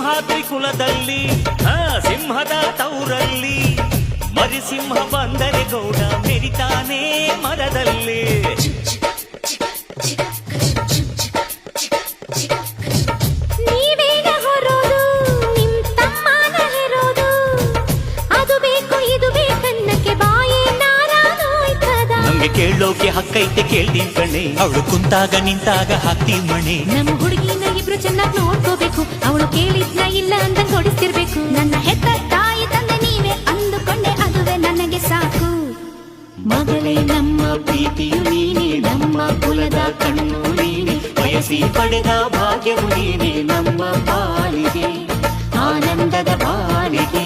ಸಿಂಹಾದ್ರಿ ಕುಲದಲ್ಲಿ ಸಿಂಹದ ತೌರಲ್ಲಿ ಮರಿಸಿಂಹ ಬಂದರೆ ಗೌಡ ಮೆರಿತಾನೆ ಮರದಲ್ಲಿ. ನೀವೇಗ ಹೊರೋದು ನಿಮ್ ತಮ್ಮನ ಹೆರೋದು, ಅದು ಬೇಕು ಇದು ಬೇಕನ್ನಕ್ಕೆ ಬಾಯೇ ನಾರಾನೋಯ್ತದ. ನಮ್ಗೆ ಕೇಳೋಕೆ ಹಕ್ಕೈತೆ ಕೇಳ್ತೀನಿ ಕಣೆ, ಅವಳು ಕುಂತಾಗ ನಿಂತಾಗ ಹಾಕ್ತೀವಿ ಮಣೆ. ನಮ್ಮ ಹುಡುಗಿನ ಇಬ್ರು ಚೆನ್ನಾಗಿ ನೋಡ್ಕೋಬೇಕು, ಅವಳು ಕೇಳಿದ್ನ ಇಲ್ಲ ಅಂತ ಕೊಡಿಸ್ತಿರ್ಬೇಕು. ನನ್ನ ಹೆತ್ತ ತಾಯಿ ತಂದೆ ನೀವೇ ಅಂದುಕೊಂಡೆ ಅದುವೇ ನನಗೆ ಸಾಕು. ಮಗಳೇ ನಮ್ಮ ಪ್ರೀತಿಯು ನೀನೆ, ನಮ್ಮ ಕುಲದ ಕಣ್ಣು ನೀನೆ, ಬಯಸಿ ಪಡೆದ ಭಾಗ್ಯವು ನೀನೆ ನಮ್ಮ ಬಾಳಿಗೆ, ಆನಂದದ ಬಾಳಿಗೆ.